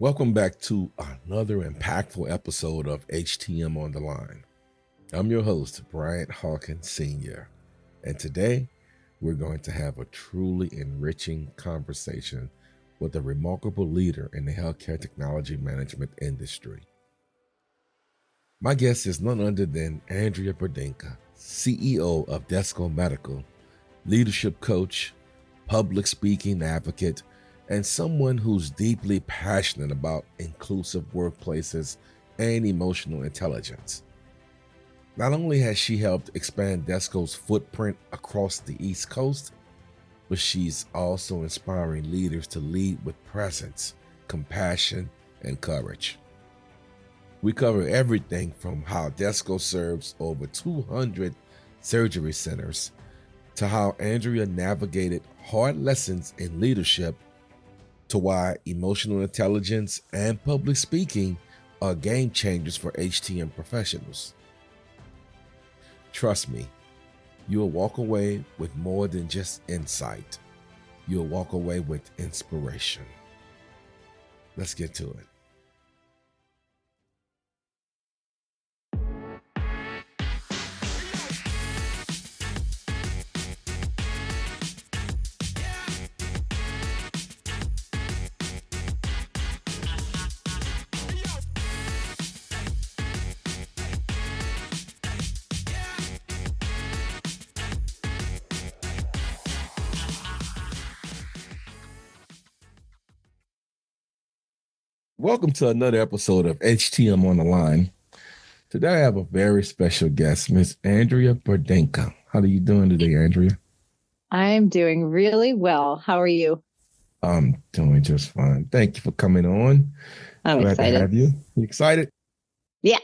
Welcome back to another impactful episode of HTM on the Line. I'm your host, Bryant Hawkins Sr., and today we're going to have a truly enriching conversation with a remarkable leader in the healthcare technology management industry. My guest is none other than Andrea Bordenca, CEO of Desco Medical, leadership coach, public speaking advocate, and someone who's deeply passionate about inclusive workplaces and emotional intelligence. Not only has she helped expand Desco's footprint across the East Coast, but she's also inspiring leaders to lead with presence, compassion, and courage. We cover everything from how Desco serves over 200 surgery centers to how Andrea navigated hard lessons in leadership to why emotional intelligence and public speaking are game changers for HTM professionals. Trust me, you'll walk away with more than just insight. You'll walk away with inspiration. Let's get to it. Welcome to another episode of HTM on the Line. Today I have a very special guest, Miss Andrea Bordenca. How are you doing today, Andrea? I'm doing really well. How are you? I'm doing just fine. Thank you for coming on. I'm Glad excited. to have you. You excited? Yeah.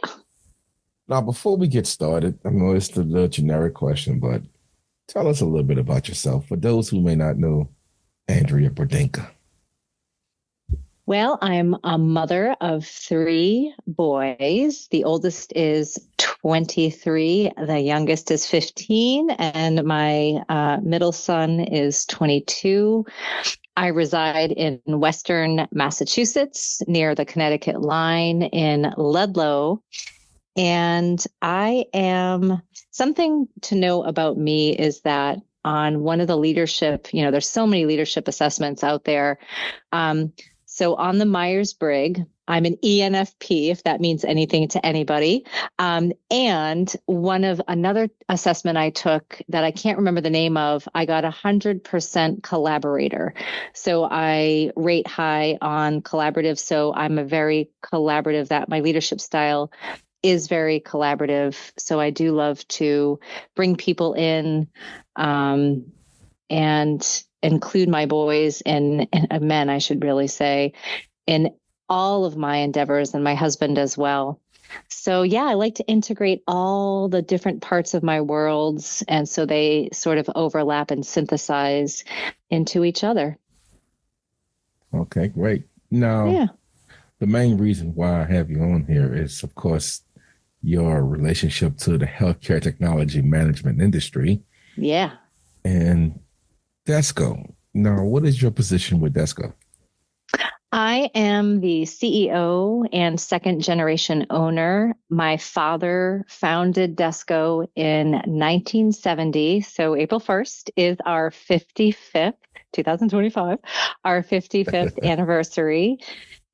Now, before we get started, I know it's the generic question, but tell us a little bit about yourself for those who may not know Andrea Bordenca. Well, I'm a mother of three boys. The oldest is 23, the youngest is 15, and my middle son is 22. I reside in Western Massachusetts near the Connecticut line in Ludlow. And something to know about me is that on one of the leadership, there's so many leadership assessments out there. So on the Myers-Briggs, I'm an ENFP, if that means anything to anybody. And another assessment I took that I can't remember the name of, I got 100% collaborator. So I rate high on collaborative. So I'm a very collaborative, that my leadership style is very collaborative. So I do love to bring people in and include my boys and men, I should really say, in all of my endeavors, and my husband as well. So yeah, I like to integrate all the different parts of my worlds, and so they sort of overlap and synthesize into each other. Okay, great. Now, Yeah. the main reason why I have you on here is, of course, your relationship to the healthcare technology management industry. Yeah. And Desco. Now, what is your position with Desco? I am the CEO and second generation owner. My father founded Desco in 1970. So April 1st is our 55th, 2025, our 55th anniversary.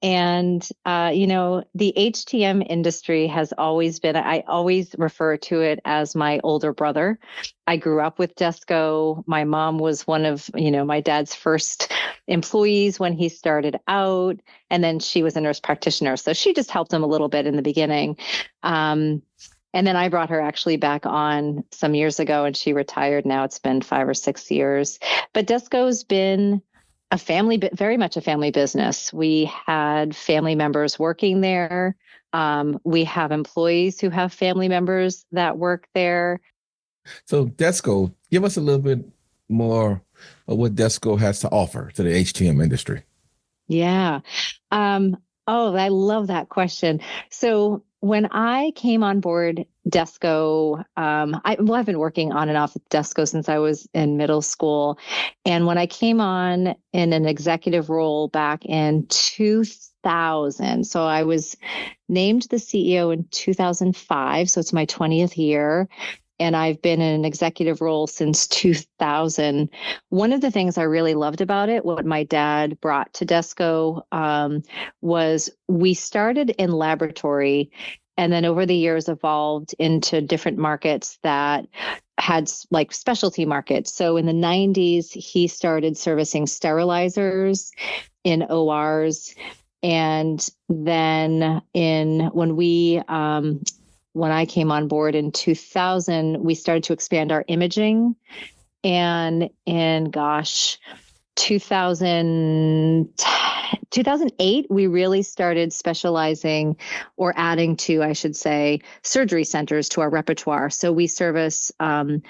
And, the HTM industry has always been, I always refer to it as my older brother. I grew up with Desco. My mom was one of, my dad's first employees when he started out. And then she was a nurse practitioner. So she just helped him a little bit in the beginning. And then I brought her actually back on some years ago, and she retired. Now it's been 5 or 6 years. But Desco's been very much a family business. We had family members working there. We have employees who have family members that work there. So Desco, give us a little bit more of what Desco has to offer to the HTM industry. Yeah. I love that question. So when I came on board Desco, I've been working on and off with Desco since I was in middle school. And when I came on in an executive role back in 2000. So I was named the CEO in 2005. So it's my 20th year. And I've been in an executive role since 2000. One of the things I really loved about it, what my dad brought to Desco, was we started in laboratory and then over the years evolved into different markets that had like specialty markets. So in the 90s, he started servicing sterilizers in ORs. And then when I came on board in 2000, we started to expand our imaging. And in 2008, we really started specializing or adding to, I should say, surgery centers to our repertoire. So we service a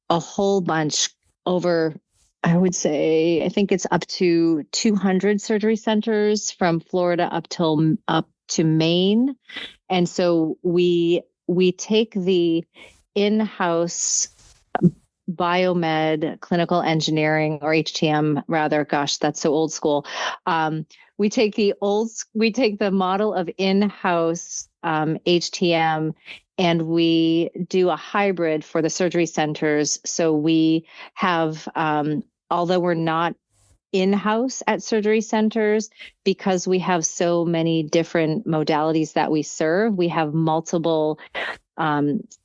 whole bunch over, I would say, I think it's up to 200 surgery centers from Florida up to Maine. And so we take the in-house biomed clinical engineering, or HTM rather, gosh, that's so old school. We take the model of in-house HTM and we do a hybrid for the surgery centers. So we have, although we're not in-house at surgery centers, because we have so many different modalities that we serve, we have multiple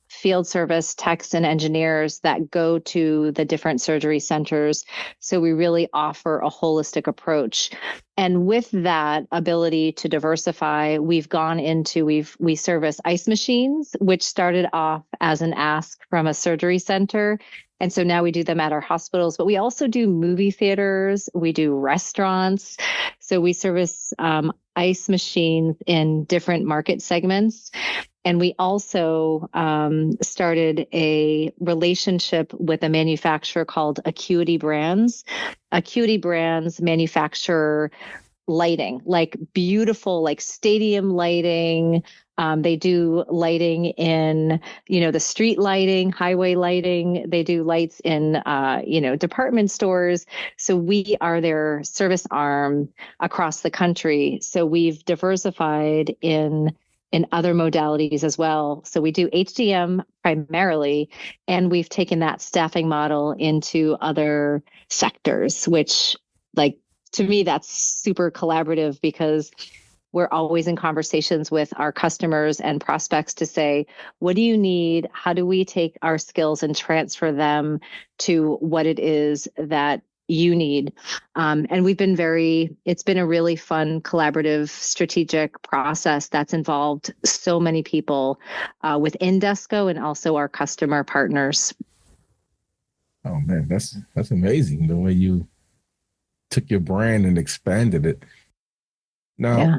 field service techs and engineers that go to the different surgery centers. So we really offer a holistic approach. And with that ability to diversify, we service ice machines, which started off as an ask from a surgery center. And so now we do them at our hospitals, but we also do movie theaters, we do restaurants. So we service ice machines in different market segments. And we also started a relationship with a manufacturer called Acuity Brands. Acuity Brands manufacture lighting, like beautiful, like stadium lighting. They do lighting in, the street lighting, highway lighting. They do lights in, department stores. So we are their service arm across the country. So we've diversified in other modalities as well. So we do HDM primarily, and we've taken that staffing model into other sectors, which, like, to me, that's super collaborative because we're always in conversations with our customers and prospects to say, what do you need? How do we take our skills and transfer them to what it is that you need? And it's been a really fun, collaborative, strategic process that's involved so many people within Desco and also our customer partners. Oh man, that's amazing the way you took your brand and expanded it. Now, Yeah.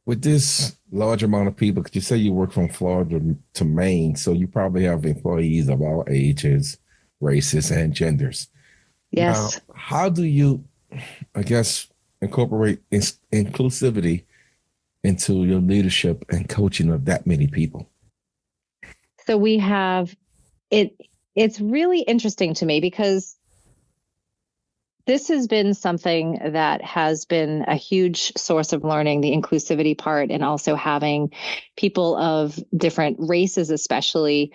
with this large amount of people, because you say you work from Florida to Maine, so you probably have employees of all ages, races, and genders. Yes. Now, how do you, I guess, incorporate inclusivity into your leadership and coaching of that many people? So we have it. It's really interesting to me because this has been something that has been a huge source of learning, the inclusivity part, and also having people of different races, especially,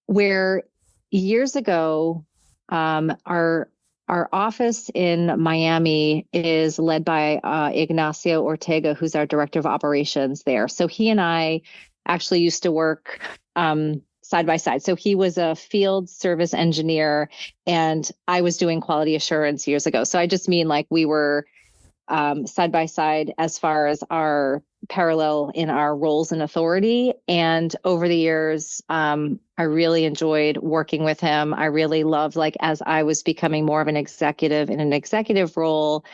where years ago, our office in Miami is led by Ignacio Ortega, who's our director of operations there. So he and I actually used to work side by side. So he was a field service engineer and I was doing quality assurance years ago. So I just mean like we were side by side as far as our parallel in our roles and authority. And over the years, I really enjoyed working with him. I really loved, like, as I was becoming more of an executive in an executive role,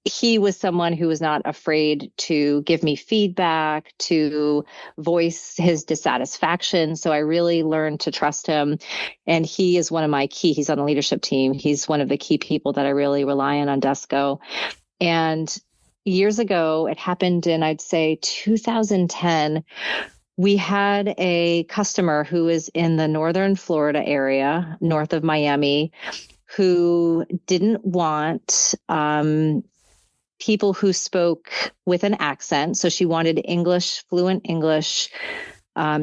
he was someone who was not afraid to give me feedback, to voice his dissatisfaction. So I really learned to trust him. And he is one of my he's on the leadership team. He's one of the key people that I really rely on Desco. And years ago, it happened in, I'd say, 2010, we had a customer who is in the northern Florida area, north of Miami, who didn't want people who spoke with an accent. So she wanted English, fluent English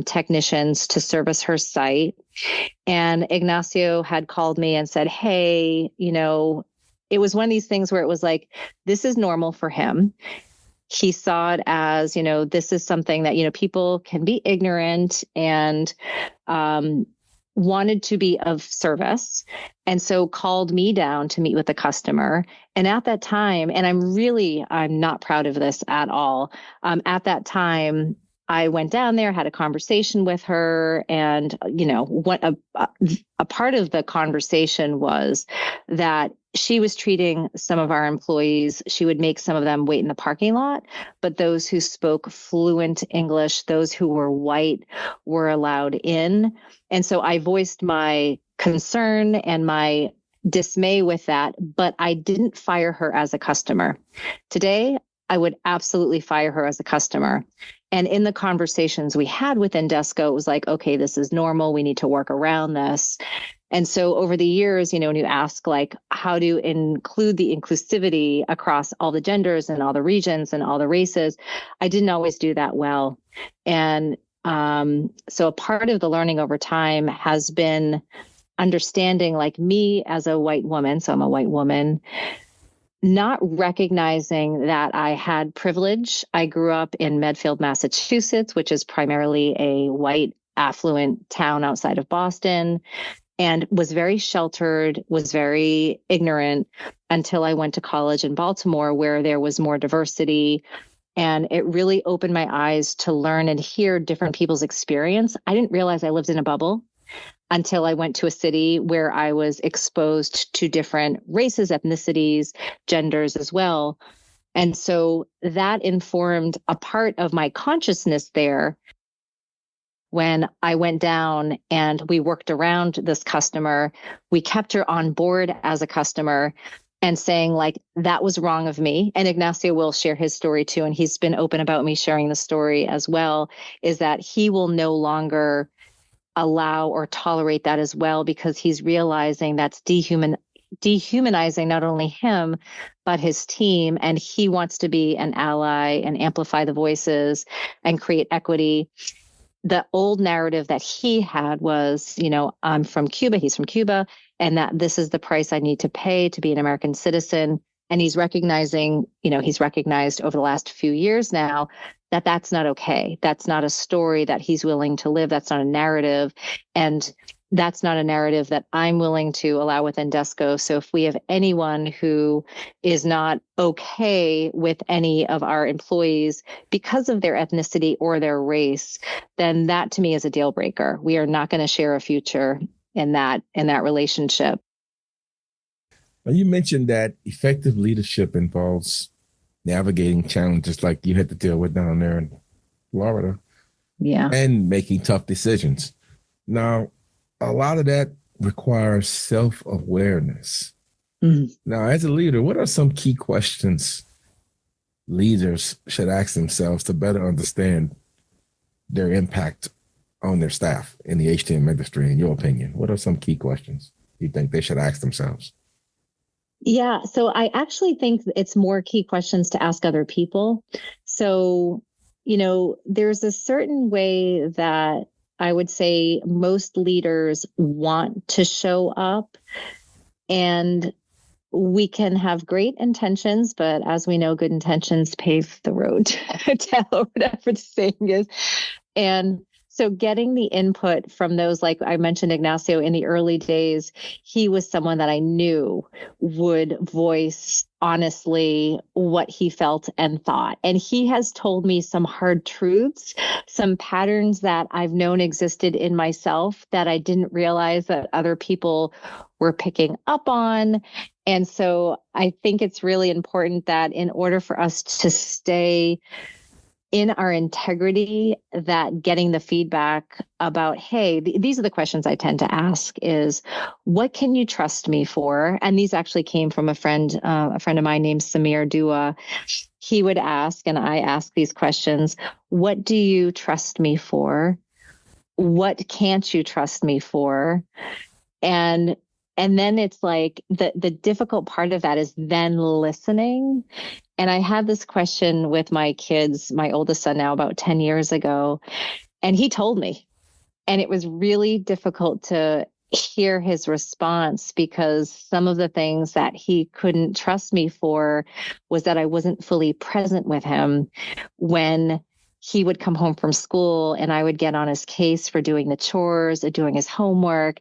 technicians to service her site. And Ignacio had called me and said, hey, it was one of these things where it was like, this is normal for him. He saw it as, this is something that, people can be ignorant and wanted to be of service. And so called me down to meet with the customer. And at that time, and I'm not proud of this at all. At that time, I went down there, had a conversation with her, and what a part of the conversation was that she was treating some of our employees. She would make some of them wait in the parking lot, but those who spoke fluent English, those who were white, were allowed in. And so I voiced my concern and my dismay with that, but I didn't fire her as a customer. Today, I would absolutely fire her as a customer. And in the conversations we had within Desco, it was like, okay, this is normal. We need to work around this. And so over the years, when you ask like how to include the inclusivity across all the genders and all the regions and all the races, I didn't always do that well. And so a part of the learning over time has been understanding like me as a white woman. So I'm a white woman, not recognizing that I had privilege. I grew up in Medfield, Massachusetts, which is primarily a white affluent town outside of Boston, and was very sheltered, was very ignorant until I went to college in Baltimore, where there was more diversity. And it really opened my eyes to learn and hear different people's experience. I didn't realize I lived in a bubble until I went to a city where I was exposed to different races, ethnicities, genders as well. And so that informed a part of my consciousness there when I went down and we worked around this customer. We kept her on board as a customer and saying like, that was wrong of me. And Ignacio will share his story too. And he's been open about me sharing the story as well, is that he will no longer allow or tolerate that as well, because he's realizing that's dehumanizing not only him, but his team. And he wants to be an ally and amplify the voices and create equity. The old narrative that he had was, I'm from Cuba, he's from Cuba, and that this is the price I need to pay to be an American citizen. And he's recognizing, he's recognized over the last few years now that that's not okay. That's not a story that he's willing to live. That's not a narrative. And that's not a narrative that I'm willing to allow within Desco. So if we have anyone who is not okay with any of our employees because of their ethnicity or their race, then that to me is a deal breaker. We are not going to share a future in that relationship. Now, you mentioned that effective leadership involves navigating challenges like you had to deal with down there in Florida. Yeah. And making tough decisions. Now, a lot of that requires self-awareness. Mm-hmm. Now, as a leader, what are some key questions leaders should ask themselves to better understand their impact on their staff in the HTM industry, in your opinion? What are some key questions you think they should ask themselves? Yeah, so I actually think it's more key questions to ask other people. So, there's a certain way that I would say most leaders want to show up, and we can have great intentions, but as we know, good intentions pave the road to hell, or whatever the saying is. And so getting the input from those, like I mentioned, Ignacio, in the early days, he was someone that I knew would voice honestly what he felt and thought. And he has told me some hard truths, some patterns that I've known existed in myself that I didn't realize that other people were picking up on. And so I think it's really important that in order for us to stay in our integrity, that getting the feedback about, hey, these are the questions I tend to ask is, what can you trust me for? And these actually came from a friend of mine named Samir Dua. He would ask, and I ask these questions: what do you trust me for? What can't you trust me for? And then it's like the difficult part of that is then listening And I had this question with my kids, my oldest son now about 10 years ago, and he told me, and it was really difficult to hear his response because some of the things that he couldn't trust me for was that I wasn't fully present with him when he would come home from school and I would get on his case for doing the chores or doing his homework.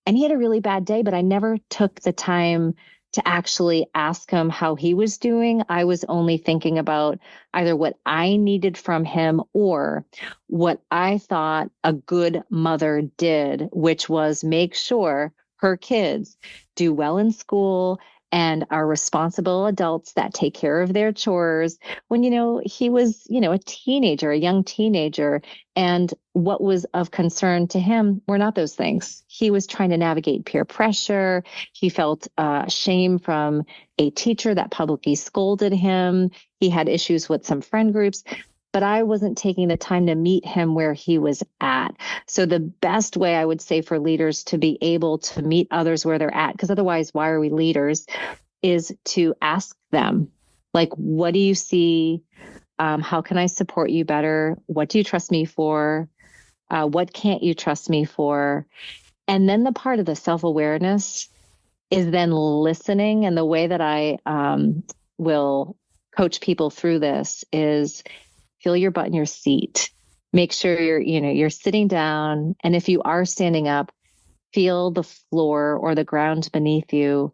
And he had a really bad day, but I never took the time to actually ask him how he was doing. I was only thinking about either what I needed from him or what I thought a good mother did, which was make sure her kids do well in school and are responsible adults that take care of their chores when, he was, a teenager, a young teenager. And what was of concern to him were not those things. He was trying to navigate peer pressure. He felt shame from a teacher that publicly scolded him. He had issues with some friend groups, but I wasn't taking the time to meet him where he was at. So the best way I would say for leaders to be able to meet others where they're at, because otherwise, why are we leaders, is to ask them, like, what do you see? How can I support you better? What do you trust me for? What can't you trust me for? And then the part of the self-awareness is then listening. And the way that I will coach people through this is feel your butt in your seat. Make sure you're sitting down. And if you are standing up, feel the floor or the ground beneath you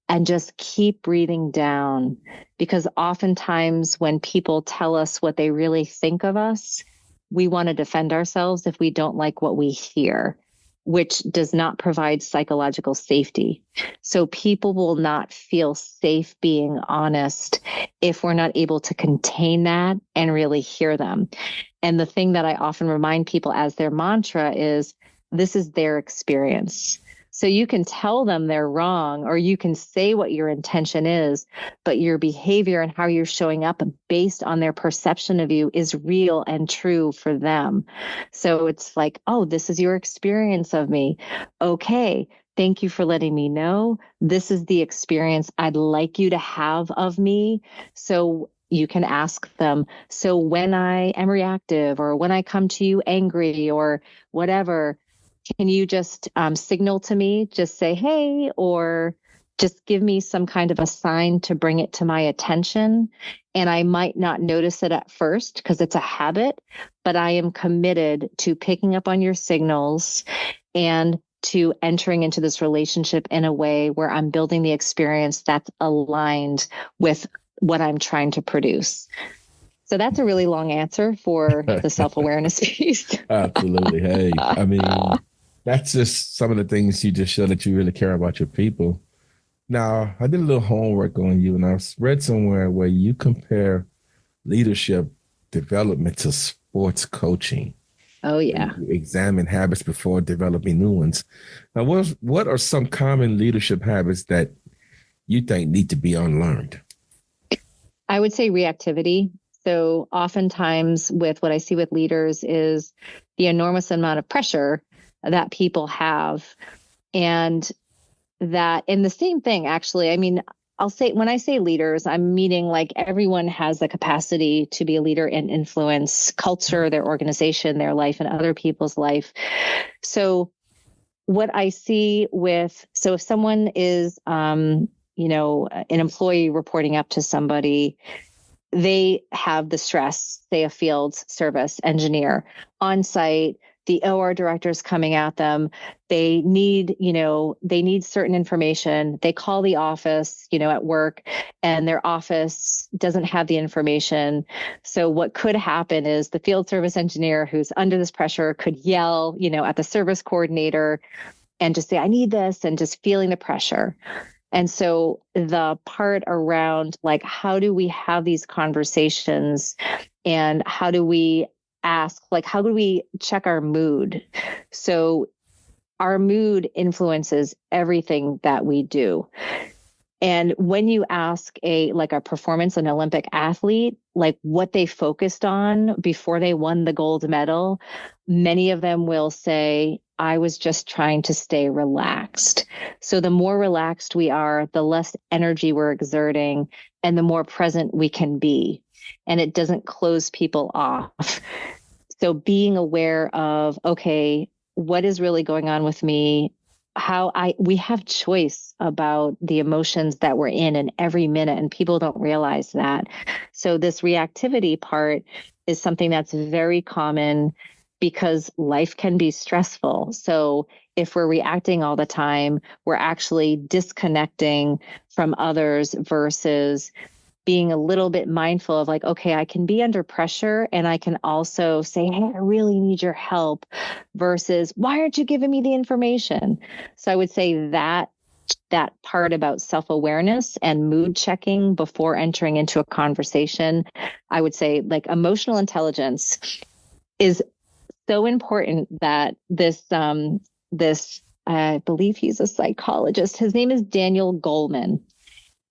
and just keep breathing down. Because oftentimes when people tell us what they really think of us, we want to defend ourselves if we don't like what we hear, which does not provide psychological safety. So people will not feel safe being honest if we're not able to contain that and really hear them. And the thing that I often remind people as their mantra is, this is their experience. So you can tell them they're wrong, or you can say what your intention is, but your behavior and how you're showing up based on their perception of you is real and true for them. So it's like, oh, this is your experience of me. Okay, thank you for letting me know. This is the experience I'd like you to have of me. So you can ask them, so when I am reactive or when I come to you angry or whatever, can you just signal to me, just say, hey, or just give me some kind of a sign to bring it to my attention? And I might not notice it at first because it's a habit, but I am committed to picking up on your signals and to entering into this relationship in a way where I'm building the experience that's aligned with what I'm trying to produce. So that's a really long answer for the self-awareness piece. Absolutely. Hey, I mean, that's just some of the things you just show that you really care about your people. Now, I did a little homework on you, and I read somewhere where you compare leadership development to sports coaching. Oh, yeah. You examine habits before developing new ones. Now, what are some common leadership habits that you think need to be unlearned? I would say reactivity. So oftentimes with what I see with leaders is the enormous amount of pressure that people have. And the same thing, actually, I mean, I'll say, when I say leaders, I'm meaning like everyone has the capacity to be a leader and influence culture, their organization, their life, and other people's life. So what I see so if someone is, an employee reporting up to somebody, they have the stress, say a field service engineer on site, the OR director is coming at them. They need certain information. They call the office, at work, and their office doesn't have the information. So what could happen is the field service engineer who's under this pressure could yell, at the service coordinator and just say, I need this, and just feeling the pressure. And so the part around like, how do we have these conversations and how do we ask, like, how do we check our mood? So our mood influences everything that we do. And when you ask a performance, an Olympic athlete, like what they focused on before they won the gold medal, many of them will say, I was just trying to stay relaxed. So the more relaxed we are, the less energy we're exerting and the more present we can be. And it doesn't close people off. So being aware of, okay, what is really going on with me? We have choice about the emotions that we're in every minute, and people don't realize that. So this reactivity part is something that's very common because life can be stressful. So if we're reacting all the time, we're actually disconnecting from others versus being a little bit mindful of like, okay, I can be under pressure and I can also say, hey, I really need your help versus why aren't you giving me the information? So I would say that part about self-awareness and mood checking before entering into a conversation, I would say like emotional intelligence is so important that this I believe he's a psychologist. His name is Daniel Goleman.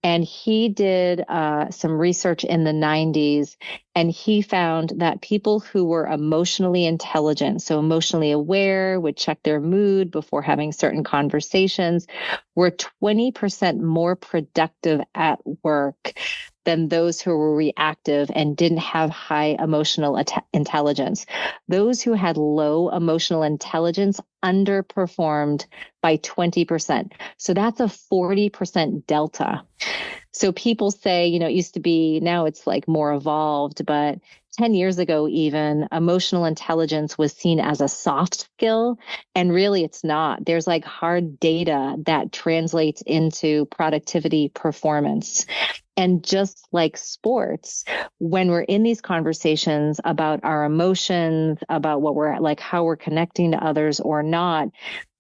And he did some research in the 90s, and he found that people who were emotionally intelligent, so emotionally aware, would check their mood before having certain conversations, were 20% more productive at work than those who were reactive and didn't have high emotional intelligence. Those who had low emotional intelligence underperformed by 20%. So that's a 40% delta. So people say, it used to be, now it's like more evolved, but 10 years ago, even emotional intelligence was seen as a soft skill. And really, it's not. There's like hard data that translates into productivity performance. And just like sports, when we're in these conversations about our emotions, about what we're like, how we're connecting to others or not,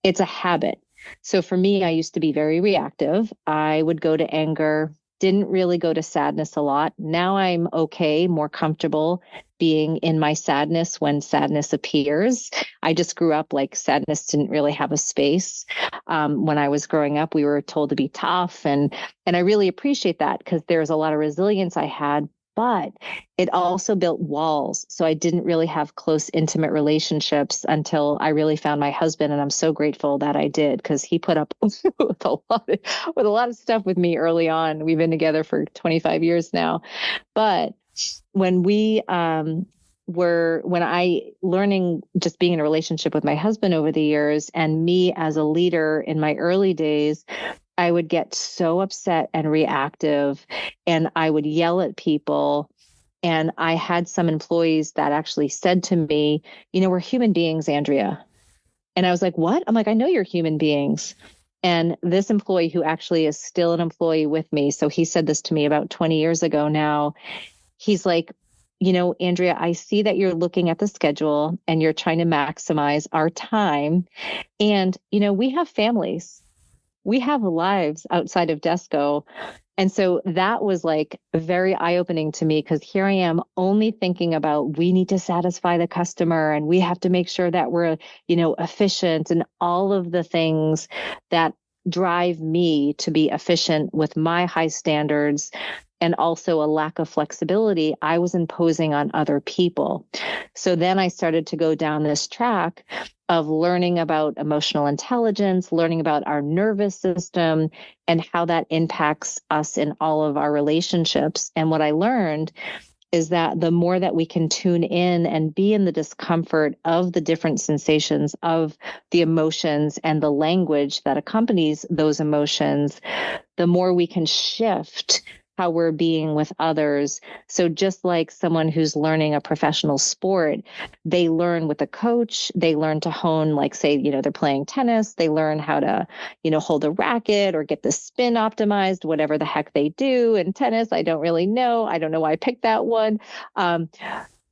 it's a habit. So for me, I used to be very reactive. I would go to anger, didn't really go to sadness a lot. Now I'm okay, more comfortable being in my sadness when sadness appears. I just grew up like sadness didn't really have a space. When I was growing up, we were told to be tough. And I really appreciate that because there's a lot of resilience I had, but it also built walls. So I didn't really have close, intimate relationships until I really found my husband. And I'm so grateful that I did because he put up with a lot of stuff with me early on. We've been together for 25 years now. But when when I learning just being in a relationship with my husband over the years and me as a leader in my early days, I would get so upset and reactive and I would yell at people. And I had some employees that actually said to me, we're human beings, Andrea. And I was like, what? I'm like, I know you're human beings. And this employee who actually is still an employee with me, so he said this to me about 20 years ago now, he's like, Andrea, I see that you're looking at the schedule and you're trying to maximize our time. And, we have families. We have lives outside of Desco. And so that was like very eye-opening to me because here I am only thinking about we need to satisfy the customer and we have to make sure that we're, efficient and all of the things that drive me to be efficient with my high standards and also a lack of flexibility I was imposing on other people. So then I started to go down this track of learning about emotional intelligence, learning about our nervous system and how that impacts us in all of our relationships. And what I learned is that the more that we can tune in and be in the discomfort of the different sensations of the emotions and the language that accompanies those emotions, the more we can shift how we're being with others. So just like someone who's learning a professional sport, they learn with a coach, they learn to hone, like say, they're playing tennis, they learn how to, hold a racket or get the spin optimized, whatever the heck they do in tennis. I don't really know. I don't know why I picked that one.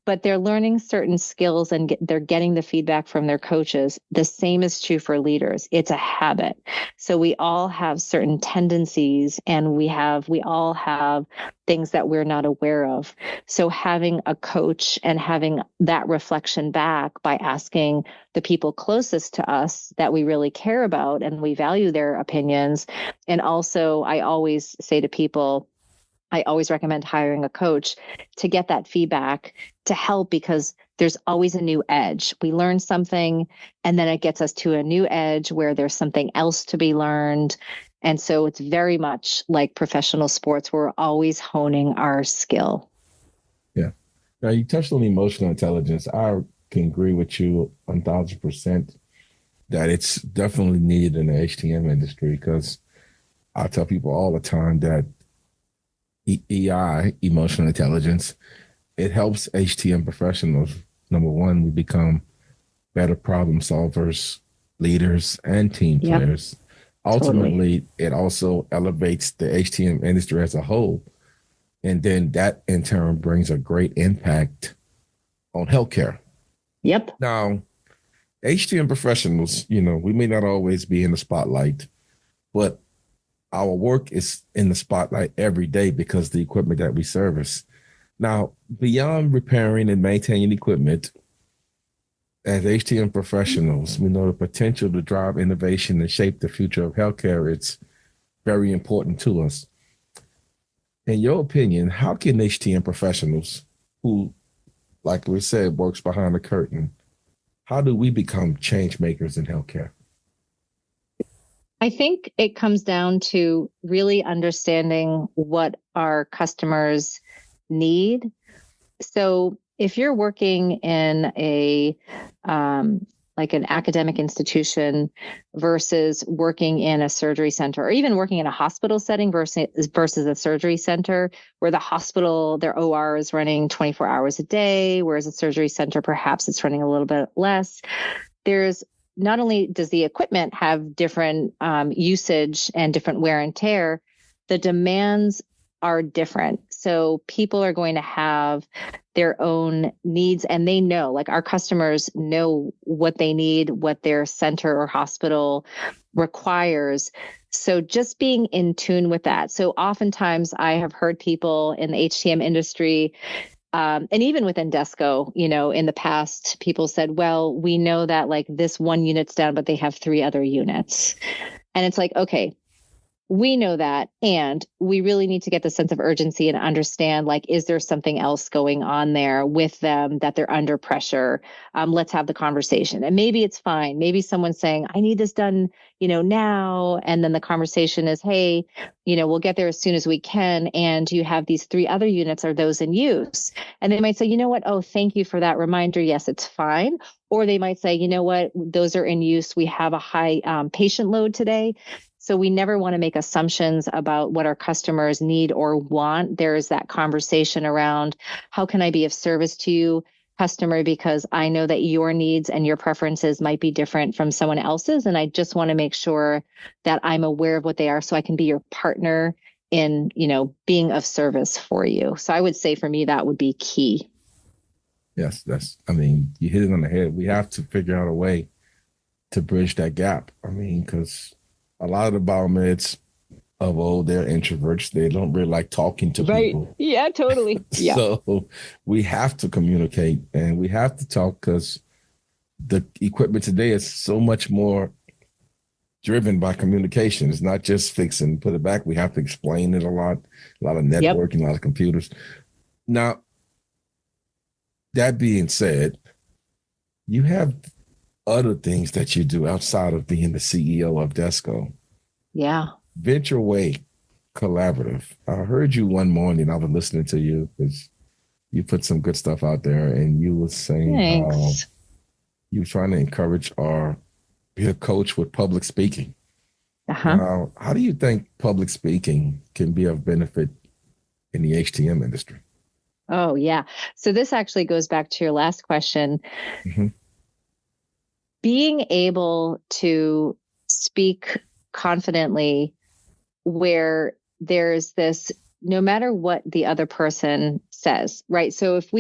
but they're learning certain skills and they're getting the feedback from their coaches. The same is true for leaders. It's a habit. So we all have certain tendencies, and we all have things that we're not aware of. So having a coach and having that reflection back by asking the people closest to us that we really care about and we value their opinions. And also, I always say to people, I always recommend hiring a coach to get that feedback to help, because there's always a new edge. We learn something and then it gets us to a new edge where there's something else to be learned. And so it's very much like professional sports. We're always honing our skill. Yeah. Now, you touched on emotional intelligence. I can agree with you 1,000% that it's definitely needed in the HTM industry, because I tell people all the time that EI, emotional intelligence, it helps HTM professionals. Number one, we become better problem solvers, leaders, and team players. Ultimately, it also elevates the HTM industry as a whole. And then that in turn brings a great impact on healthcare. Yep. Now, HTM professionals, we may not always be in the spotlight, but our work is in the spotlight every day because of the equipment that we service. Now, beyond repairing and maintaining equipment, as HTM professionals, we know the potential to drive innovation and shape the future of healthcare. It's very important to us. In your opinion, how can HTM professionals who, like we said, works behind the curtain, how do we become change makers in healthcare? I think it comes down to really understanding what our customers need. So if you're working in like an academic institution versus working in a surgery center, or even working in a hospital setting versus a surgery center, where the hospital, their OR is running 24 hours a day, whereas a surgery center, perhaps it's running a little bit less. There's not only does the equipment have different usage and different wear and tear, the demands are different. So people are going to have their own needs, and they know, like our customers know what they need, what their center or hospital requires. So just being in tune with that. So oftentimes I have heard people in the HTM industry, and even within Desco, in the past, people said, well, we know that like this one unit's down, but they have 3 other units. And it's like, okay, we know that. And we really need to get the sense of urgency and understand, like, is there something else going on there with them that they're under pressure? Let's have the conversation. And maybe it's fine. Maybe someone's saying, I need this done, now. And then the conversation is, hey, we'll get there as soon as we can. And you have these 3 other units. Are those in use? And they might say, you know what? Oh, thank you for that reminder. Yes, it's fine. Or they might say, you know what? Those are in use. We have a high patient load today. So we never want to make assumptions about what our customers need or want. There is that conversation around, how can I be of service to you, customer, because I know that your needs and your preferences might be different from someone else's. And I just want to make sure that I'm aware of what they are so I can be your partner in, being of service for you. So I would say for me, that would be key. Yes, you hit it on the head. We have to figure out a way to bridge that gap. Because a lot of the biomeds of old, they're introverts. They don't really like talking to people. Yeah, totally. Yeah. So we have to communicate and we have to talk, because the equipment today is so much more driven by communication. It's not just fix and put it back. We have to explain it a lot of networking, a lot of computers. Now, that being said, you have other things that you do outside of being the CEO of Desco. Yeah. Venture Way Collaborative. I heard you one morning. I was listening to you because you put some good stuff out there, and you were saying how you were trying to encourage or be a coach with public speaking. Now, how do you think public speaking can be of benefit in the HTM industry? Oh, yeah. So this actually goes back to your last question. Mm-hmm. Being able to speak confidently where there's this, no matter what the other person says, right? So if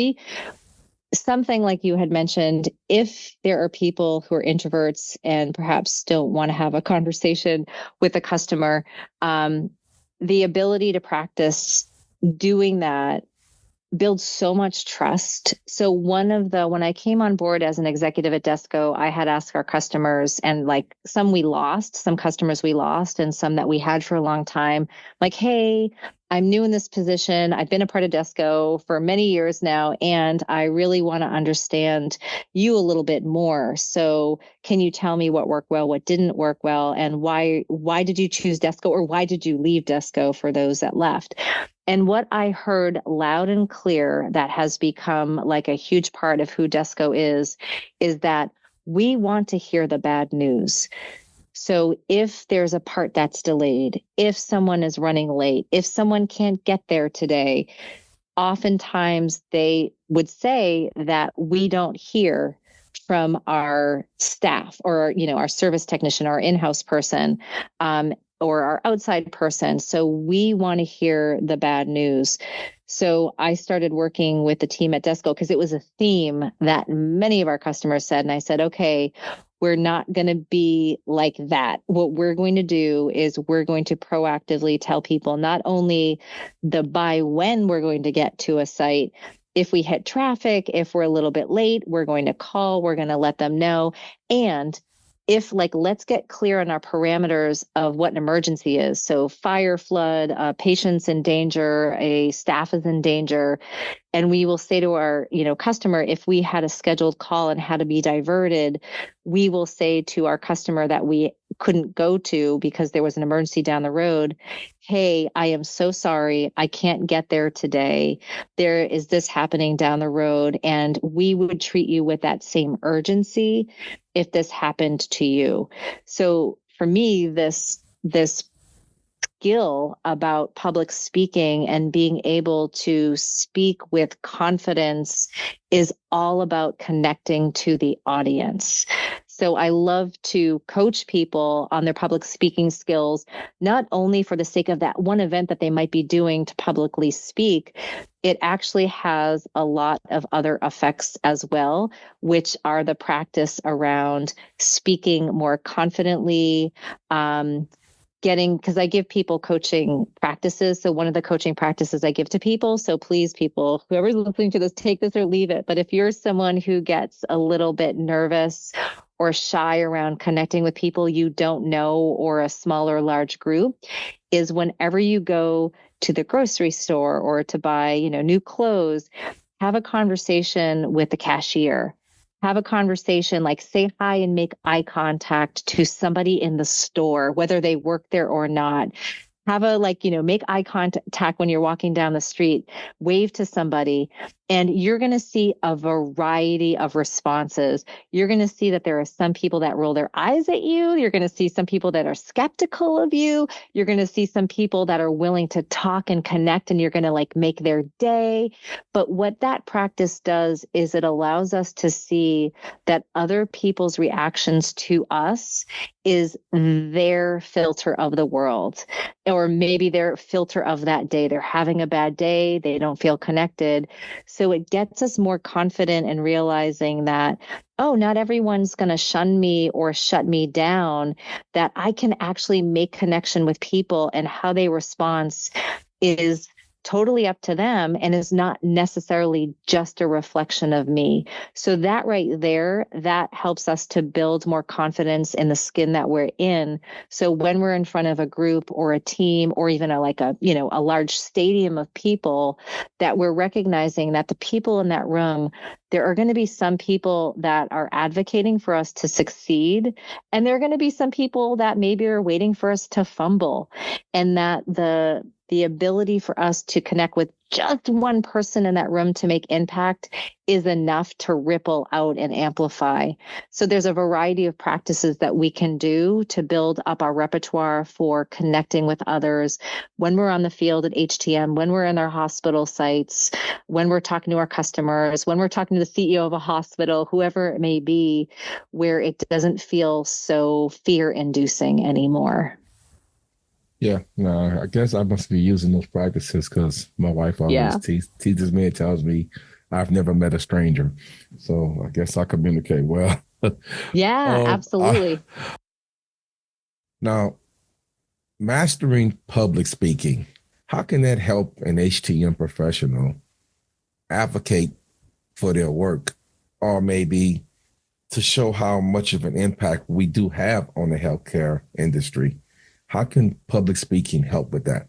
something like you had mentioned, if there are people who are introverts and perhaps don't want to have a conversation with a customer, the ability to practice doing that builds so much trust. So when I came on board as an executive at Desco, I had asked our customers, and like some customers we lost, and some that we had for a long time, like, hey, I'm new in this position. I've been a part of Desco for many years now, and I really want to understand you a little bit more. So can you tell me what worked well, what didn't work well, and why did you choose Desco, or why did you leave Desco for those that left? And what I heard loud and clear that has become like a huge part of who Desco is that we want to hear the bad news. So if there's a part that's delayed, if someone is running late, if someone can't get there today, oftentimes they would say that we don't hear from our staff, or our service technician, our in-house person, or our outside person. So we want to hear the bad news. So I started working with the team at Desco because it was a theme that many of our customers said. And I said, okay, we're not going to be like that. What we're going to do is we're going to proactively tell people not only the by when we're going to get to a site. If we hit traffic, if we're a little bit late, we're going to call, we're going to let them know. And if let's get clear on our parameters of what an emergency is. So fire, flood, patients in danger, a staff is in danger. And we will say to our, customer, if we had a scheduled call and had to be diverted, we will say to our customer that we couldn't go to because there was an emergency down the road, hey, I am so sorry. I can't get there today. There is this happening down the road. And we would treat you with that same urgency if this happened to you. So for me, this skill about public speaking and being able to speak with confidence is all about connecting to the audience. So I love to coach people on their public speaking skills, not only for the sake of that one event that they might be doing to publicly speak. It actually has a lot of other effects as well, which are the practice around speaking more confidently, because I give people coaching practices. So one of the coaching practices I give to people, so please, people, whoever's listening to this, take this or leave it. But if you're someone who gets a little bit nervous or shy around connecting with people you don't know, or a small or large group, is whenever you go to the grocery store or to buy, new clothes, have a conversation with the cashier. Have a conversation, like say hi and make eye contact to somebody in the store, whether they work there or not. Have make eye contact when you're walking down the street, wave to somebody, and you're going to see a variety of responses. You're going to see that there are some people that roll their eyes at you. You're going to see some people that are skeptical of you. You're going to see some people that are willing to talk and connect, and you're going to make their day. But what that practice does is it allows us to see that other people's reactions to us is their filter of the world, or maybe their filter of that day. They're having a bad day. They don't feel connected. So it gets us more confident in realizing that, oh, not everyone's going to shun me or shut me down, that I can actually make connection with people, and how they respond is totally up to them and is not necessarily just a reflection of me. So that right there, that helps us to build more confidence in the skin that we're in. So when we're in front of a group or a team, or even a large stadium of people, that we're recognizing that the people in that room, there are going to be some people that are advocating for us to succeed, and there are going to be some people that maybe are waiting for us to fumble, and that the ability for us to connect with just one person in that room to make impact is enough to ripple out and amplify. So there's a variety of practices that we can do to build up our repertoire for connecting with others when we're on the field at HTM, when we're in our hospital sites, when we're talking to our customers, when we're talking to the CEO of a hospital, whoever it may be, where it doesn't feel so fear-inducing anymore. Yeah, no, I guess I must be using those practices because my wife always Yeah. teases me and tells me I've never met a stranger, so I guess I communicate well. Yeah, um, I, absolutely. Now, mastering public speaking, how can that help an HTM professional advocate for their work, or maybe to show how much of an impact we do have on the healthcare industry? How can public speaking help with that?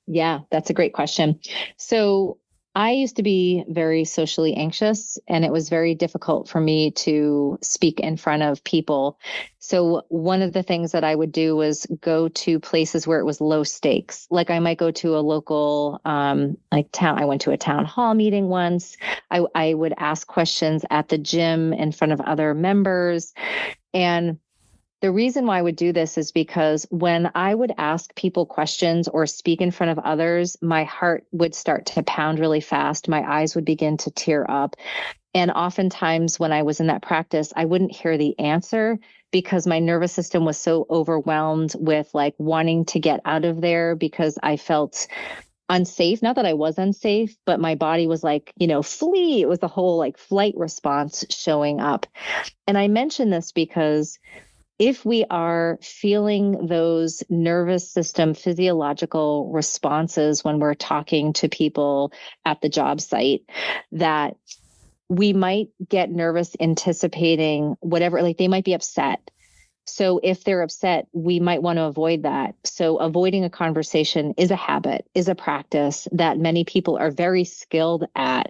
Yeah, that's a great question. So I used to be very socially anxious, and it was very difficult for me to speak in front of people. So one of the things that I would do was go to places where it was low stakes. Like I might go to a local, like town. I went to a town hall meeting once. I would ask questions at the gym in front of other members. And the reason why I would do this is because when I would ask people questions or speak in front of others, my heart would start to pound really fast. My eyes would begin to tear up. And oftentimes when I was in that practice, I wouldn't hear the answer because my nervous system was so overwhelmed with like wanting to get out of there because I felt unsafe. Not that I was unsafe, but my body was like, flee. It was the whole like flight response showing up. And I mention this because if we are feeling those nervous system physiological responses when we're talking to people at the job site, that we might get nervous anticipating whatever, like they might be upset. So if they're upset, we might want to avoid that. So avoiding a conversation is a habit, is a practice that many people are very skilled at.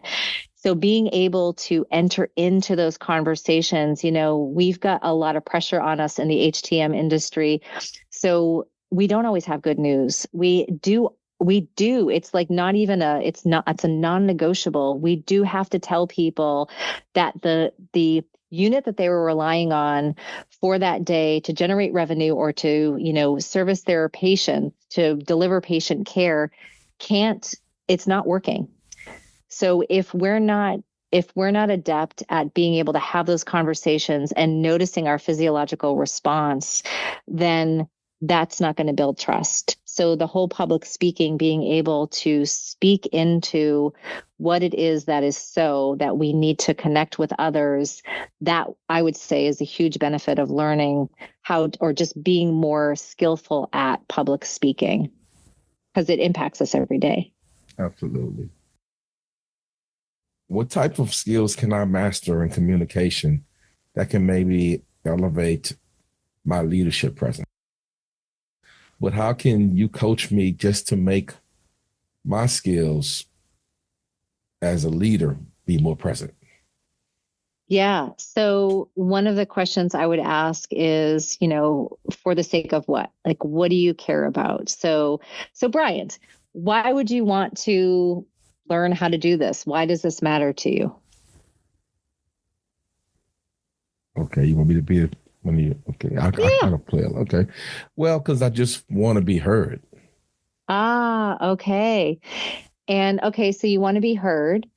So being able to enter into those conversations, we've got a lot of pressure on us in the HTM industry. So we don't always have good news. We do. It's like not even it's a non-negotiable. We do have to tell people that the unit that they were relying on for that day to generate revenue or to, service their patient, to deliver patient care, it's not working. So if we're not adept at being able to have those conversations and noticing our physiological response, then that's not going to build trust. So the whole public speaking, being able to speak into what it is that is so that we need to connect with others, that I would say is a huge benefit of learning how, or just being more skillful at public speaking, because it impacts us every day. Absolutely. What type of skills can I master in communication that can maybe elevate my leadership presence? But how can you coach me just to make my skills as a leader be more present? Yeah. So one of the questions I would ask is, for the sake of what? Like, what do you care about? So Bryant, why would you want to learn how to do this? Why does this matter to you? Okay, you want me to be when you okay? I'll play it. Okay, well, because I just want to be heard. Okay. And okay, so you want to be heard.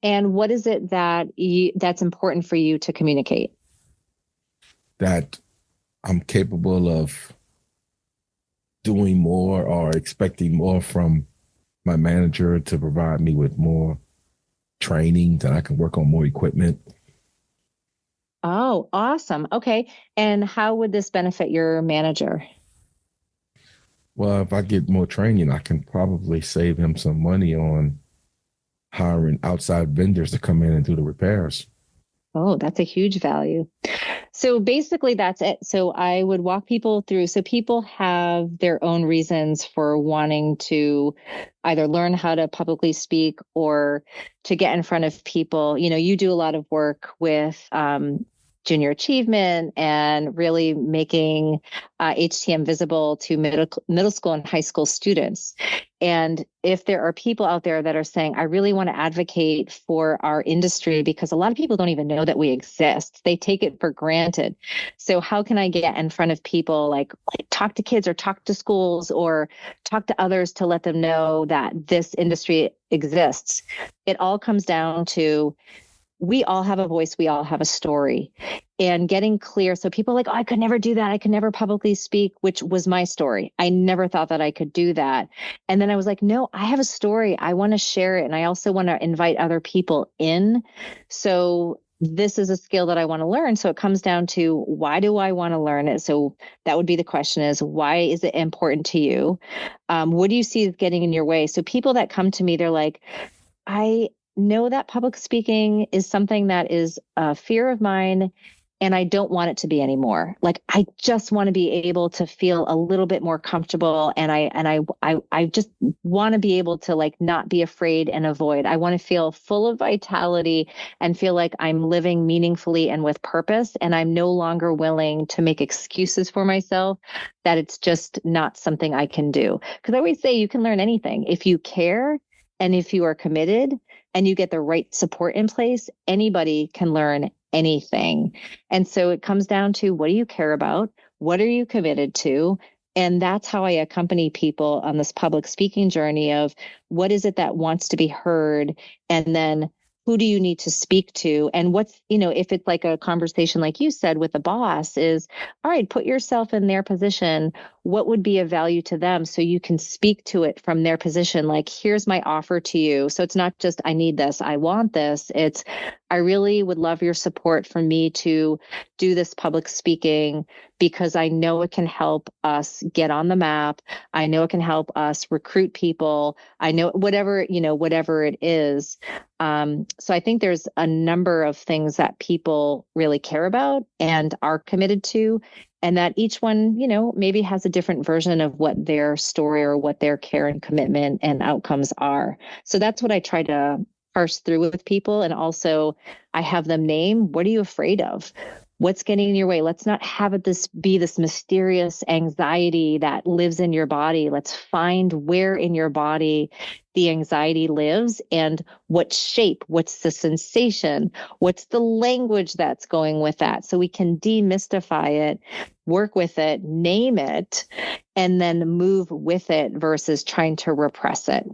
And what is it that's important for you to communicate? That I'm capable of doing more or expecting more from my manager to provide me with more training, that I can work on more equipment. Oh, awesome. Okay. And how would this benefit your manager? Well, if I get more training, I can probably save him some money on hiring outside vendors to come in and do the repairs. Oh, that's a huge value. So basically, that's it. So I would walk people through. So people have their own reasons for wanting to either learn how to publicly speak or to get in front of people. You do a lot of work with junior achievement and really making HTM visible to middle school and high school students. And if there are people out there that are saying, I really want to advocate for our industry, because a lot of people don't even know that we exist. They take it for granted. So how can I get in front of people, like talk to kids or talk to schools or talk to others to let them know that this industry exists? It all comes down to we all have a voice. We all have a story. and getting clear. So people are like, oh, I could never do that. I could never publicly speak, which was my story. I never thought that I could do that. And then I was like, no, I have a story. I want to share it. And I also want to invite other people in. So this is a skill that I want to learn. So it comes down to, why do I want to learn it? So that would be the question, is why is it important to you? What do you see is getting in your way? So people that come to me, they're like, I know that public speaking is something that is a fear of mine, and I don't want it to be anymore. Like, I just want to be able to feel a little bit more comfortable. And I just want to be able to, like, not be afraid and avoid. I want to feel full of vitality and feel like I'm living meaningfully and with purpose. And I'm no longer willing to make excuses for myself that it's just not something I can do. Because I always say you can learn anything if you care and if you are committed and you get the right support in place. Anybody can learn anything. And so it comes down to, what do you care about? What are you committed to? And that's how I accompany people on this public speaking journey of, what is it that wants to be heard? And then, who do you need to speak to? And what's, if it's like a conversation, like you said, with a boss, is, all right, put yourself in their position. What would be of value to them? So you can speak to it from their position. Like, here's my offer to you. So it's not just, I need this, I want this. It's, I really would love your support for me to do this public speaking, because I know it can help us get on the map. I know it can help us recruit people. I know whatever it is. So I think there's a number of things that people really care about and are committed to, and that each one, maybe has a different version of what their story or what their care and commitment and outcomes are. So that's what I try to parse through with people. And also, I have them name, what are you afraid of? What's getting in your way? Let's not have it be this mysterious anxiety that lives in your body. Let's find where in your body the anxiety lives, and what shape, what's the sensation, what's the language that's going with that, so we can demystify it, work with it, name it, and then move with it versus trying to repress it.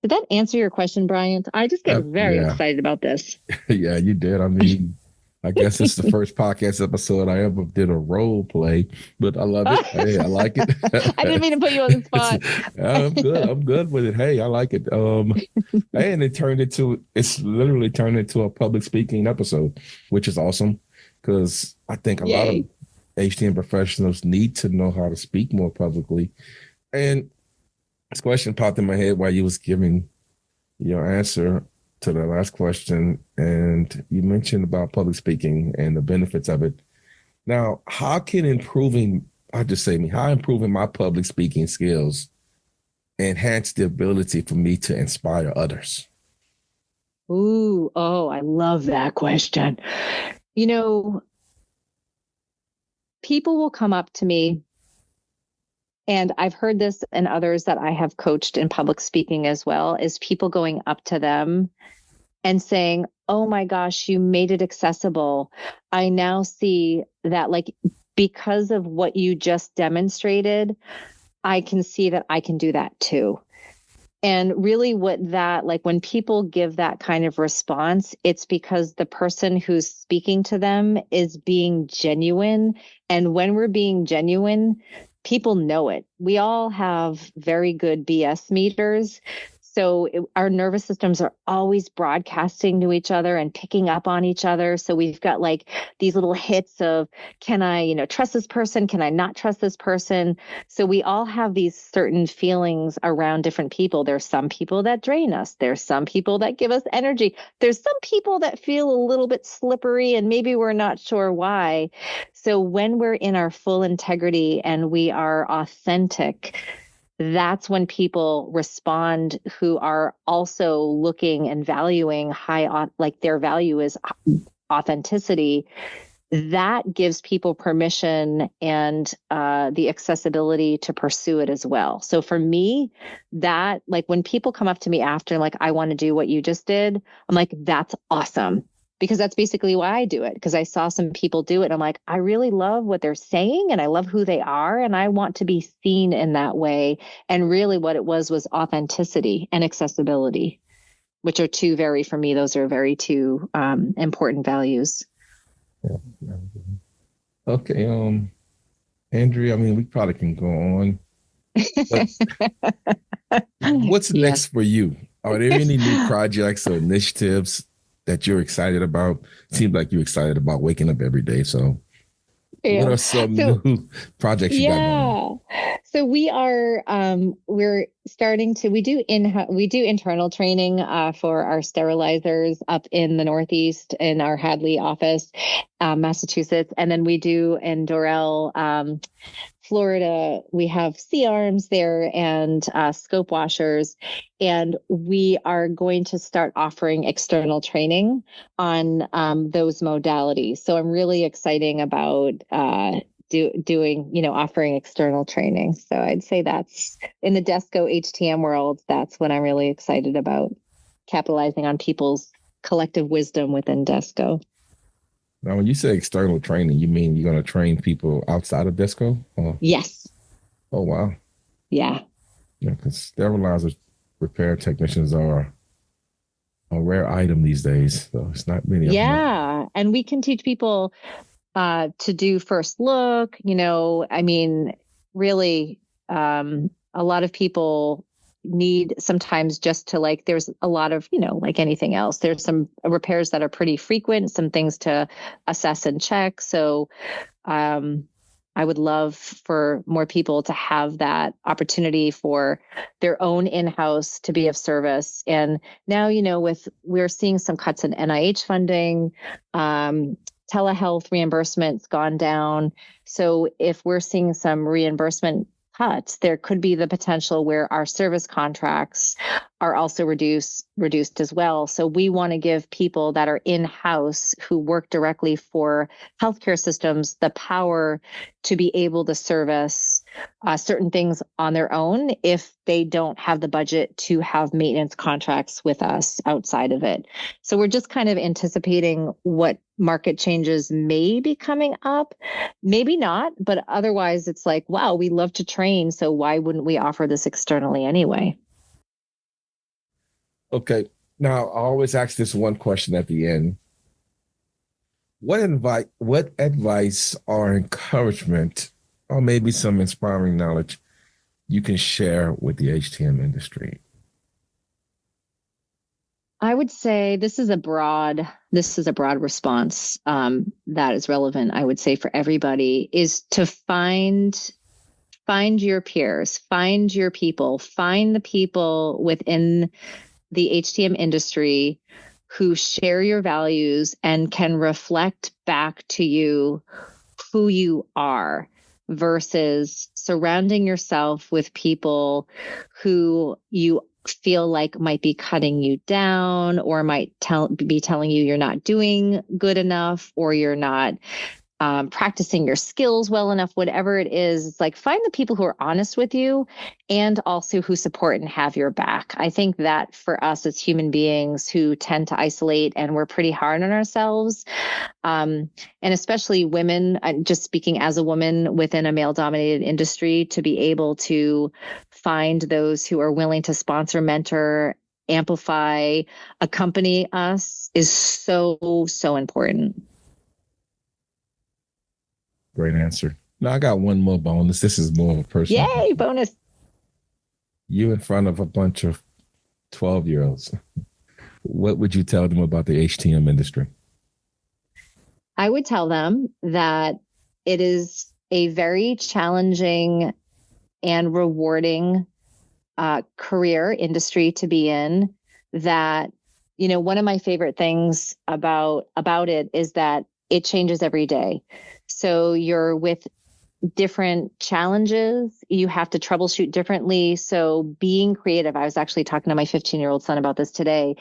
Did that answer your question, Bryant? I just get very excited about this. Yeah, you did. I mean, I guess it's the first podcast episode I ever did a role play, but I love it. Hey, I like it. I didn't mean to put you on the spot. I'm good. I'm good with it. Hey, I like it. And it's literally turned into a public speaking episode, which is awesome, because I think a lot of HTM professionals need to know how to speak more publicly. And this question popped in my head while you was giving your answer to the last question, and you mentioned about public speaking and the benefits of it. Now, how improving my public speaking skills enhance the ability for me to inspire others? I love that question. People will come up to me, and I've heard this in others that I have coached in public speaking as well, is people going up to them and saying, oh my gosh, you made it accessible. I now see that, like, because of what you just demonstrated, I can see that I can do that too. And really when people give that kind of response, it's because the person who's speaking to them is being genuine. And when we're being genuine, people know it. We all have very good BS meters. So our nervous systems are always broadcasting to each other and picking up on each other. So we've got like these little hits of, can I, trust this person? Can I not trust this person? So we all have these certain feelings around different people. There's some people that drain us. There's some people that give us energy. There's some people that feel a little bit slippery and maybe we're not sure why. So when we're in our full integrity and we are authentic, that's when people respond who are also looking and valuing like their value is authenticity. That gives people permission and the accessibility to pursue it as well. So for me, that, like, when people come up to me after, like, I want to do what you just did, I'm like, that's awesome. Because that's basically why I do it. Because I saw some people do it. I'm like, I really love what they're saying and I love who they are. And I want to be seen in that way. And really what it was authenticity and accessibility, which are for me, those are very two important values. Yeah. Okay, Andrea, I mean, we probably can go on, but what's Yeah. next for you? Are there any new projects or initiatives that you're excited about? Seems like you're excited about waking up every day. So, what Yeah. are some So new projects you got going on? yeah. So we're starting to we do internal training for our sterilizers up in the Northeast in our Hadley office, Massachusetts, and then we do in Doral, Florida, we have C-arms there and scope washers. And we are going to start offering external training on those modalities. So I'm really exciting about doing, offering external training. So I'd say that's in the Desco HTM world, that's what I'm really excited about, capitalizing on people's collective wisdom within Desco. Now, when you say external training, you mean you're going to train people outside of Desco? Yes. Oh, wow. Yeah. Yeah, because sterilizer repair technicians are a rare item these days. So it's not many of them. Yeah. And we can teach people to do first look, I mean, really, a lot of people need sometimes just to there's a lot of, like anything else, there's some repairs that are pretty frequent, some things to assess and check. So, um, I would love for more people to have that opportunity for their own in-house to be of service. And now, we're seeing some cuts in NIH funding, telehealth reimbursements gone down. So if we're seeing some reimbursement cuts, there could be the potential where our service contracts are also reduced as well. So we want to give people that are in-house who work directly for healthcare systems the power to be able to service certain things on their own if they don't have the budget to have maintenance contracts with us outside of it. So we're just kind of anticipating what market changes may be coming up. Maybe not, but otherwise it's like, wow, we love to train. So why wouldn't we offer this externally anyway? Okay. Now, I always ask this one question at the end. What advice or encouragement or maybe some inspiring knowledge you can share with the HTM industry? I would say this is a broad response that is relevant. I would say for everybody is to find your peers, find your people, find the people within the HTM industry who share your values and can reflect back to you who you are versus surrounding yourself with people who you feel like might be cutting you down or might be telling you you're not doing good enough or you're not practicing your skills well enough, whatever it is. It's like find the people who are honest with you and also who support and have your back. I think that for us as human beings who tend to isolate and we're pretty hard on ourselves, and especially women, just speaking as a woman within a male dominated industry, to be able to find those who are willing to sponsor, mentor, amplify, accompany us is so, so important. Great answer. Now, I got one more bonus. This is more of a personal Yay, question. bonus. You in front of a bunch of 12-year-olds. What would you tell them about the HTM industry? I would tell them that it is a very challenging and rewarding career industry to be in. That, one of my favorite things about it is that it changes every day. So you're with different challenges. You have to troubleshoot differently. So being creative, I was actually talking to my 15-year-old son about this today,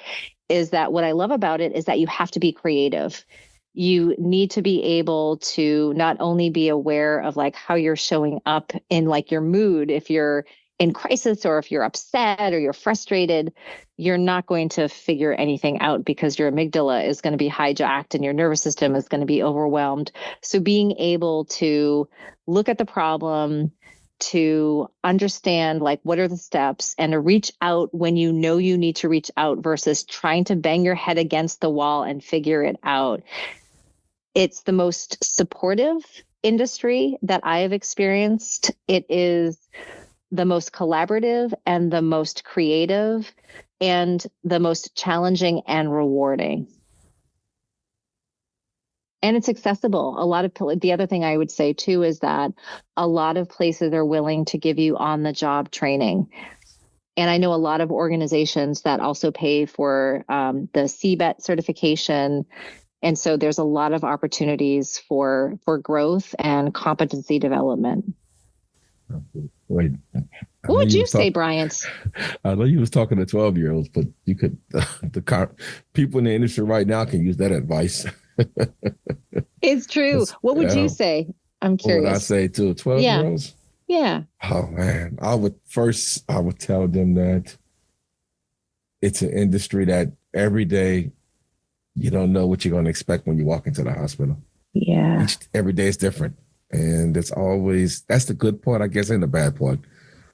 is that what I love about it is that you have to be creative. You need to be able to not only be aware of how you're showing up in your mood. If you're in crisis or if you're upset or you're frustrated, you're not going to figure anything out because your amygdala is going to be hijacked and your nervous system is going to be overwhelmed. So being able to look at the problem, to understand what are the steps and to reach out when you know you need to reach out versus trying to bang your head against the wall and figure it out. It's the most supportive industry that I have experienced. It is the most collaborative and the most creative and the most challenging and rewarding. And it's accessible. The other thing I would say too is that a lot of places are willing to give you on the job training. And I know a lot of organizations that also pay for the CBET certification. And so there's a lot of opportunities for growth and competency development. Wait, What would you say, Bryant? I know you was talking to 12-year-olds, but you could, people in the industry right now can use that advice. It's true. What would you say? I'm curious. What would I say to 12-year-olds? Yeah. Oh man, I would tell them that it's an industry that every day you don't know what you're going to expect when you walk into the hospital. Yeah. Every day is different. And that's the good part, I guess, and the bad part.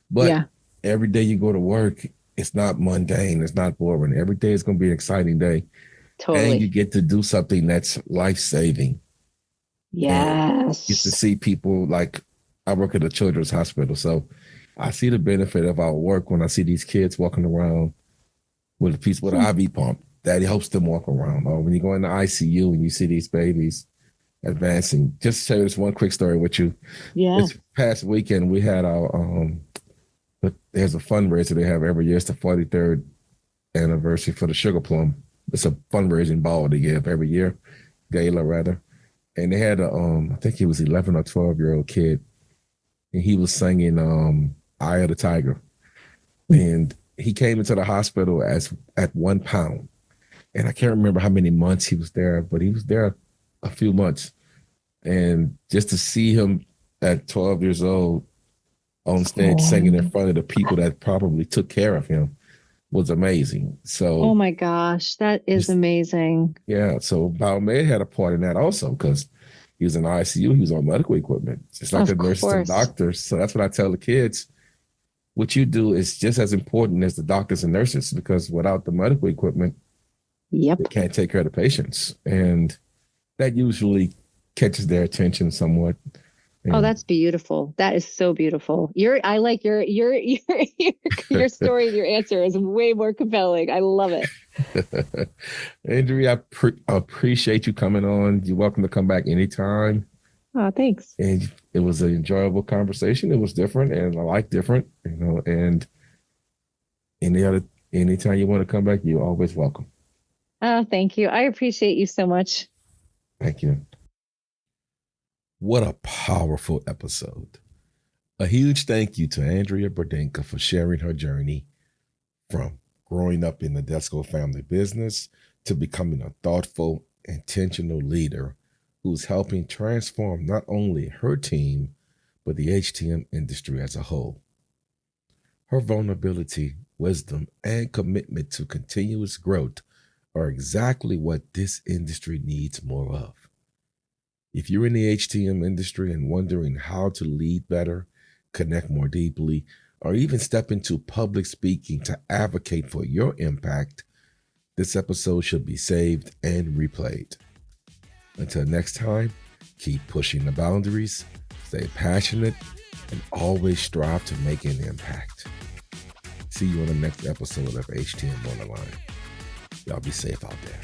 But every day you go to work, it's not mundane. It's not boring. Every day is going to be an exciting day. Totally. And you get to do something that's life-saving. Yes. You get to see people, like I work at a children's hospital. So I see the benefit of our work when I see these kids walking around with a piece with an IV pump that helps them walk around. Or when you go in the ICU and you see these babies advancing. Just to share this one quick story with you. Yeah. This past weekend, we had our, there's a fundraiser they have every year. It's the 43rd anniversary for the Sugar Plum. It's a fundraising ball they give every year, gala rather. And they had I think he was 11 or 12-year-old kid, and he was singing Eye of the Tiger. And he came into the hospital at 1 pound. And I can't remember how many months he was there, but he was there a few months. And just to see him at 12 years old on stage singing in front of the people that probably took care of him was amazing. So, oh my gosh, that is amazing. Yeah. So Biomed had a part in that also, because he was in the ICU, he was on medical equipment, just like the nurses and doctors. So that's what I tell the kids. What you do is just as important as the doctors and nurses, because without the medical equipment, they can't take care of the patients. And that usually catches their attention somewhat. Oh, that's beautiful. That is so beautiful. I like your story and your answer is way more compelling. I love it. Andrea, I appreciate you coming on. You're welcome to come back anytime. Oh, thanks. And it was an enjoyable conversation. It was different, and I like different, and anytime you want to come back, you're always welcome. Oh, thank you. I appreciate you so much. Thank you. What a powerful episode. A huge thank you to Andrea Bordenca for sharing her journey from growing up in the Desco family business to becoming a thoughtful, intentional leader who's helping transform not only her team, but the HTM industry as a whole. Her vulnerability, wisdom, and commitment to continuous growth are exactly what this industry needs more of. If you're in the HTM industry and wondering how to lead better, connect more deeply, or even step into public speaking to advocate for your impact, this episode should be saved and replayed. Until next time, keep pushing the boundaries, stay passionate, and always strive to make an impact. See you on the next episode of HTM on the Line. Y'all be safe out there.